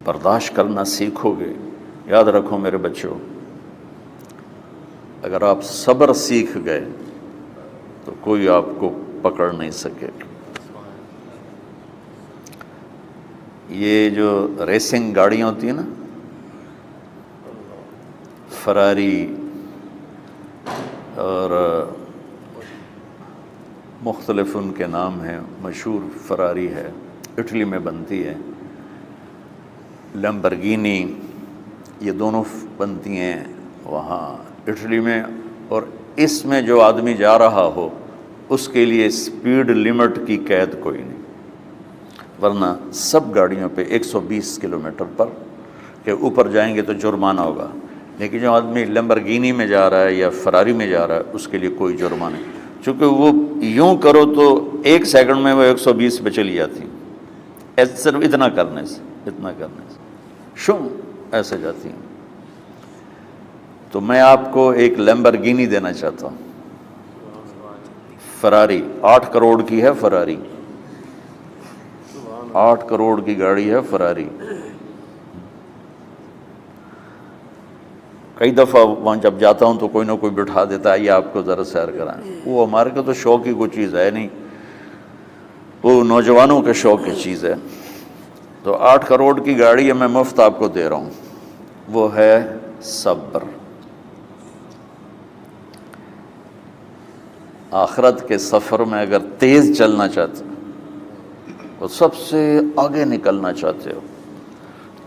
برداشت کرنا سیکھو گے، یاد رکھو میرے بچوں، اگر آپ صبر سیکھ گئے تو کوئی آپ کو پکڑ نہیں سکے گا۔ یہ جو ریسنگ گاڑیاں ہوتی ہیں نا، فراری اور مختلف ان کے نام ہیں، مشہور فراری ہے، اٹلی میں بنتی ہے، لیمبرگینی، یہ دونوں بنتی ہیں وہاں اٹلی میں، اور اس میں جو آدمی جا رہا ہو اس کے لیے سپیڈ لمٹ کی قید کوئی نہیں، ورنہ سب گاڑیوں پہ 120 کلومیٹر پر کے اوپر جائیں گے تو جرمانہ ہوگا، لیکن جو آدمی لیمبرگینی میں جا رہا ہے یا فراری میں جا رہا ہے اس کے لیے کوئی جرمانہ نہیں، چونکہ وہ یوں کرو تو 1 سیکنڈ میں وہ 120 پہ چلی جاتی، صرف اتنا کرنے سے شو ایسے جاتی ہیں۔ تو میں آپ کو ایک لیمبرگینی دینا چاہتا ہوں، فراری 8 کروڑ کی ہے، فراری 8 کروڑ کی گاڑی ہے فراری۔ کئی دفعہ وہاں جب جاتا ہوں تو کوئی نہ کوئی بٹھا دیتا ہے، یہ آپ کو ذرا سیر کرائیں، وہ ہمارے کو تو شوق کی کوئی چیز ہے نہیں، وہ نوجوانوں کے شوق کی چیز ہے۔ تو 8 کروڑ کی گاڑی ہے، میں مفت آپ کو دے رہا ہوں، وہ ہے صبر۔ آخرت کے سفر میں اگر تیز چلنا چاہتے اور سب سے آگے نکلنا چاہتے ہو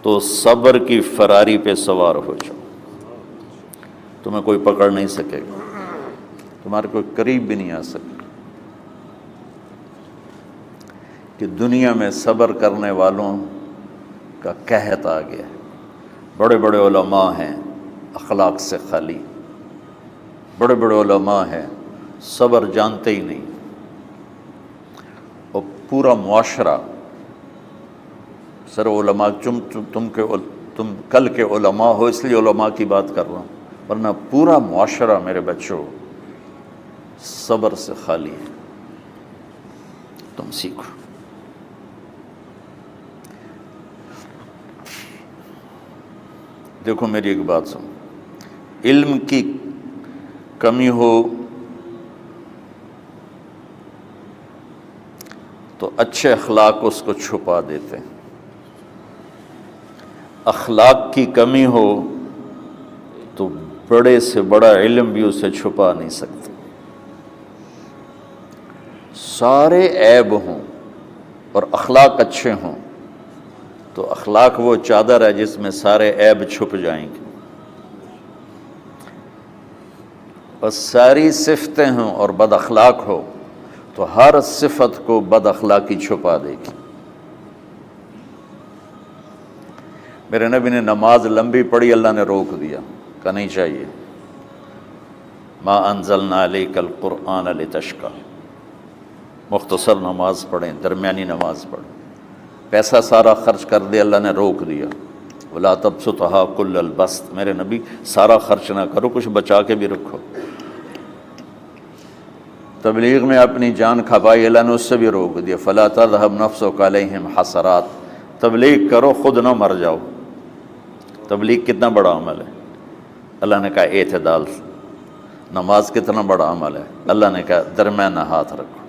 تو صبر کی فراری پہ سوار ہو جاؤ، تمہیں کوئی پکڑ نہیں سکے گا، تمہارے کوئی قریب بھی نہیں آ سکے، کہ دنیا میں صبر کرنے والوں کا قحط آ گیا ہے۔ بڑے بڑے علماء ہیں اخلاق سے خالی، بڑے بڑے علماء ہیں صبر جانتے ہی نہیں، اور پورا معاشرہ سر علماء، تم کل کے علماء ہو اس لیے علماء کی بات کر رہا ہوں، ورنہ پورا معاشرہ میرے بچوں صبر سے خالی ہے۔ تم سیکھو۔ دیکھو میری ایک بات سنو، علم کی کمی ہو تو اچھے اخلاق اس کو چھپا دیتے ہیں، اخلاق کی کمی ہو تو بڑے سے بڑا علم بھی اسے چھپا نہیں سکتا۔ سارے عیب ہوں اور اخلاق اچھے ہوں تو اخلاق وہ چادر ہے جس میں سارے عیب چھپ جائیں گے، اور ساری صفتیں ہوں اور بد اخلاق ہو تو ہر صفت کو بد اخلاقی چھپا دے گی۔ میرے نبی نے نماز لمبی پڑھی، اللہ نے روک دیا، کہا نہیں چاہیے، ما انزلنا علیک القرآن لتشقی، مختصر نماز پڑھیں، درمیانی نماز پڑھیں، پیسہ سارا خرچ کر دے، اللہ نے روک دیا، ولا تبسطھا کل البسط، میرے نبی سارا خرچ نہ کرو، کچھ بچا کے بھی رکھو۔ تبلیغ میں اپنی جان کھپائی، اللہ نے اس سے بھی روک دیا، فلا تذهب نفسک علیہم حسرات، تبلیغ کرو خود نہ مر جاؤ۔ تبلیغ کتنا بڑا عمل ہے، اللہ نے کہا اعتدال سے۔ نماز کتنا بڑا عمل ہے، اللہ نے کہا درمیانہ ہاتھ رکھو۔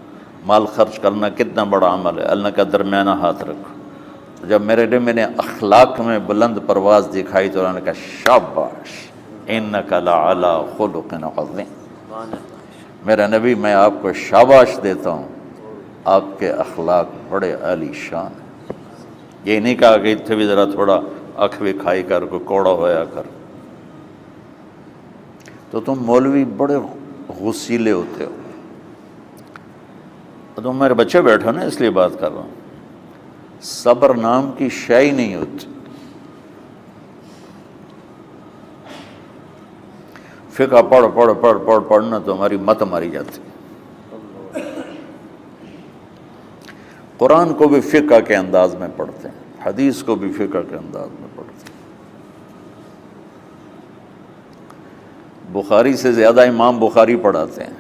مال خرچ کرنا کتنا بڑا عمل ہے، اللہ نے کہا درمیانہ ہاتھ رکھو۔ جب میرے نے میں نے اخلاق میں بلند پرواز دکھائی تو اللہ نے کہا شاباش انک لعلی خلق عظیم، میرا نبی میں آپ کو شاباش دیتا ہوں، آپ کے اخلاق بڑے عالی شان ہیں۔ یہ نہیں کہا کہ اتنے بھی ذرا تھوڑا اکھ بھی کھائی کر، کوئی کوڑا ہویا کر۔ تو تم مولوی بڑے غسیلے ہوتے ہو، تم میرے بچے بیٹھو نا اس لیے بات کر رہا ہوں، صبر نام کی شے ہی نہیں ہوتی۔ فقہ پڑھنا تو ہماری مت ماری جاتی، قرآن کو بھی فقہ کے انداز میں پڑھتے ہیں، حدیث کو بھی فقہ کے انداز میں پڑھتے ہیں۔ بخاری سے زیادہ امام بخاری پڑھاتے ہیں،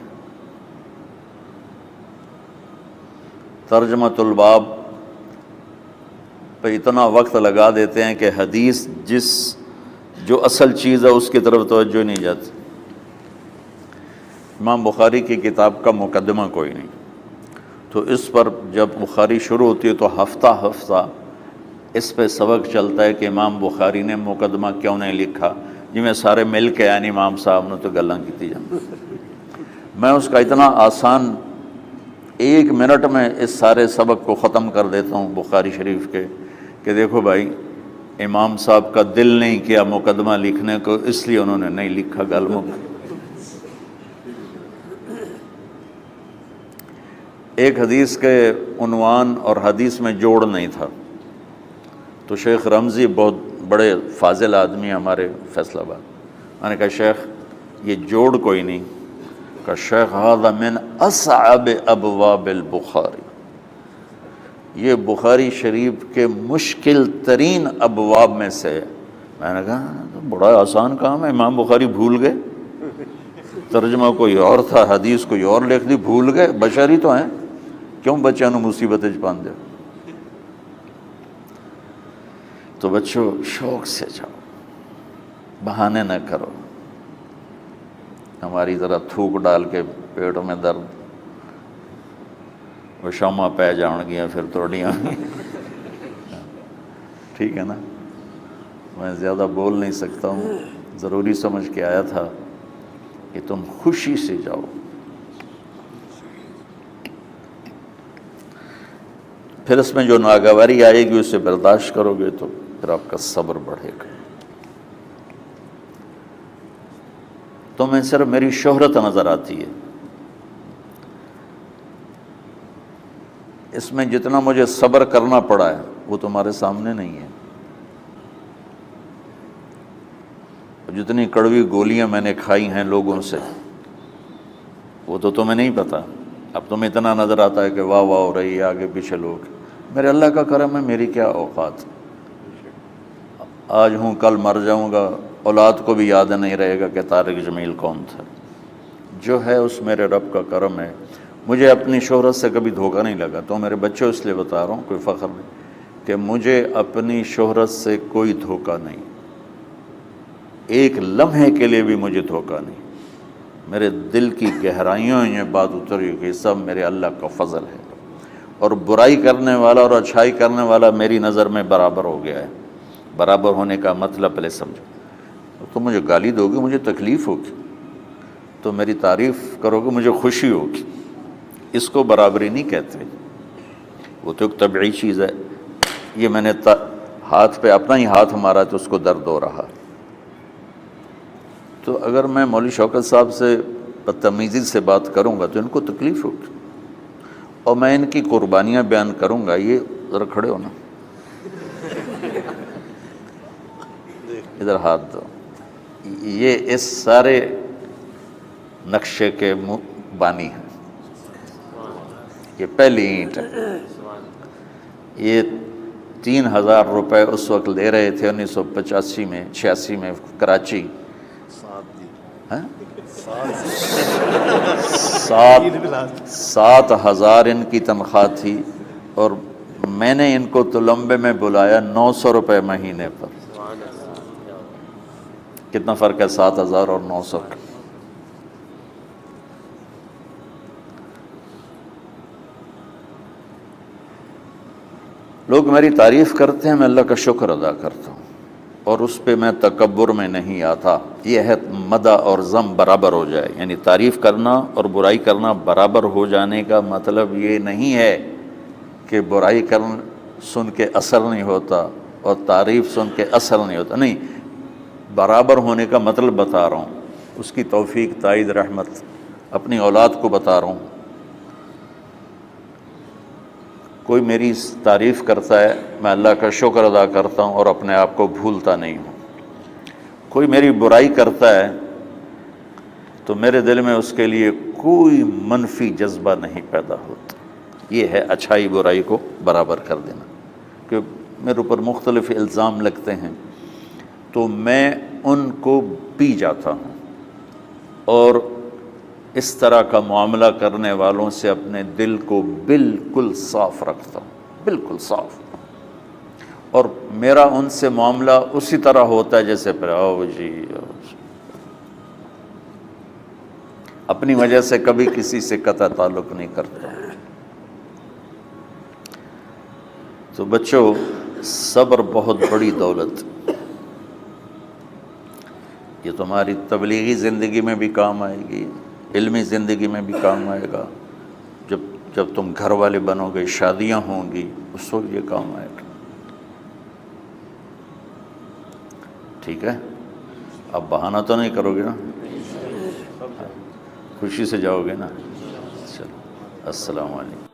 ترجمۃ الباب پہ اتنا وقت لگا دیتے ہیں کہ حدیث جو اصل چیز ہے اس کی طرف توجہ نہیں جاتی۔ امام بخاری کی کتاب کا مقدمہ کوئی نہیں، تو اس پر جب بخاری شروع ہوتی ہے تو ہفتہ ہفتہ اس پہ سبق چلتا ہے کہ امام بخاری نے مقدمہ کیوں نہیں لکھا، جی میں سارے مل کے یعنی امام صاحب نے تو گلاں کی جان۔ میں اس کا اتنا آسان 1 منٹ میں اس سارے سبق کو ختم کر دیتا ہوں بخاری شریف کے، کہ دیکھو بھائی امام صاحب کا دل نہیں کیا مقدمہ لکھنے کو، اس لیے انہوں نے نہیں لکھا۔ گلموں ایک حدیث کے عنوان اور حدیث میں جوڑ نہیں تھا، تو شیخ رمزی بہت بڑے فاضل آدمی ہمارے فیصل آباد، میں نے کہا شیخ یہ جوڑ کوئی نہیں، کہ شیخ ھذا من اصعب ابواب البخاری، یہ بخاری شریف کے مشکل ترین ابواب میں سے ہے۔ میں نے کہا بڑا آسان کام ہے، امام بخاری بھول گئے، ترجمہ کوئی اور تھا، حدیث کوئی اور لکھ دی، بھول گئے، بشری تو ہیں، کیوں بچوں نے مصیبت پان دے۔ تو بچوں شوق سے جاؤ، بہانے نہ کرو، ہماری ذرا تھوک ڈال کے پیٹوں میں درد، وہ شامہ پہ جان گیا پھر توڑیاں ٹھیک ہے نا۔ میں زیادہ بول نہیں سکتا ہوں، ضروری سمجھ کے آیا تھا کہ تم خوشی سے جاؤ۔ پھر اس میں جو ناگواری آئے گی اسے برداشت کرو گے تو پھر آپ کا صبر بڑھے گا۔ تو میں صرف میری شہرت نظر آتی ہے، اس میں جتنا مجھے صبر کرنا پڑا ہے وہ تمہارے سامنے نہیں ہے، جتنی کڑوی گولیاں میں نے کھائی ہیں لوگوں سے وہ تو تمہیں نہیں پتا۔ اب تمہیں اتنا نظر آتا ہے کہ واہ واہ ہو رہی ہے آگے پیچھے لوگ، میرے اللہ کا کرم ہے، میری کیا اوقات، آج ہوں کل مر جاؤں گا، اولاد کو بھی یاد نہیں رہے گا کہ طارق جمیل کون تھا۔ جو ہے اس میرے رب کا کرم ہے، مجھے اپنی شہرت سے کبھی دھوکہ نہیں لگا۔ تو میرے بچوں اس لیے بتا رہا ہوں، کوئی فخر نہیں، کہ مجھے اپنی شہرت سے کوئی دھوکہ نہیں، ایک لمحے کے لیے بھی مجھے دھوکہ نہیں۔ میرے دل کی گہرائیوں یہ بات اتری کہ سب میرے اللہ کا فضل ہے، اور برائی کرنے والا اور اچھائی کرنے والا میری نظر میں برابر ہو گیا ہے۔ برابر ہونے کا مطلب پہلے سمجھو، تو مجھے گالی دو گے مجھے تکلیف ہوگی، تو میری تعریف کرو گے مجھے خوشی ہوگی، اس کو برابری نہیں کہتے، وہ تو ایک طبعی چیز ہے۔ یہ میں نے ہاتھ پہ اپنا ہی ہاتھ مارا تو اس کو درد ہو رہا۔ تو اگر میں مولوی شوکت صاحب سے بدتمیزی سے بات کروں گا تو ان کو تکلیف ہوگی، اور میں ان کی قربانیاں بیان کروں گا۔ یہ ذرا کھڑے ہو نا، ادھر ہاتھ دو، یہ اس سارے نقشے کے بانی ہیں، یہ پہلی اینٹ ہے۔ یہ 3000 روپے اس وقت لے رہے تھے 1985 میں 86 میں کراچی، 7,000 ان کی تنخواہ تھی، اور میں نے ان کو تلمبے میں بلایا 900 روپے مہینے پر۔ کتنا فرق ہے 7,000 اور 900 کا؟ لوگ میری تعریف کرتے ہیں، میں اللہ کا شکر ادا کرتا ہوں، اور اس پہ میں تکبر میں نہیں آتا۔ یہ ہے مدح اور ذم برابر ہو جائے، یعنی تعریف کرنا اور برائی کرنا برابر ہو جانے کا مطلب یہ نہیں ہے کہ برائی سن کے اثر نہیں ہوتا اور تعریف سن کے اثر نہیں ہوتا، نہیں، برابر ہونے کا مطلب بتا رہا ہوں، اس کی توفیق، تائید، رحمت اپنی اولاد کو بتا رہا ہوں۔ کوئی میری تعریف کرتا ہے میں اللہ کا شکر ادا کرتا ہوں اور اپنے آپ کو بھولتا نہیں ہوں، کوئی میری برائی کرتا ہے تو میرے دل میں اس کے لیے کوئی منفی جذبہ نہیں پیدا ہوتا۔ یہ ہے اچھائی برائی کو برابر کر دینا۔ کہ میرے اوپر مختلف الزام لگتے ہیں تو میں ان کو پی جاتا ہوں، اور اس طرح کا معاملہ کرنے والوں سے اپنے دل کو بالکل صاف رکھتا ہوں، بالکل صاف، اور میرا ان سے معاملہ اسی طرح ہوتا ہے جیسے پھر آؤ جی اپنی وجہ سے کبھی کسی سے قطع تعلق نہیں کرتا۔ تو بچوں، صبر بہت بڑی دولت، یہ تمہاری تبلیغی زندگی میں بھی کام آئے گی، علمی زندگی میں بھی کام آئے گا، جب تم گھر والے بنو گے، شادیاں ہوں گی، اس وقت یہ کام آئے گا۔ ٹھیک ہے، اب بہانہ تو نہیں کرو گے نا، خوشی سے جاؤ گے نا؟ چلو، السلام علیکم۔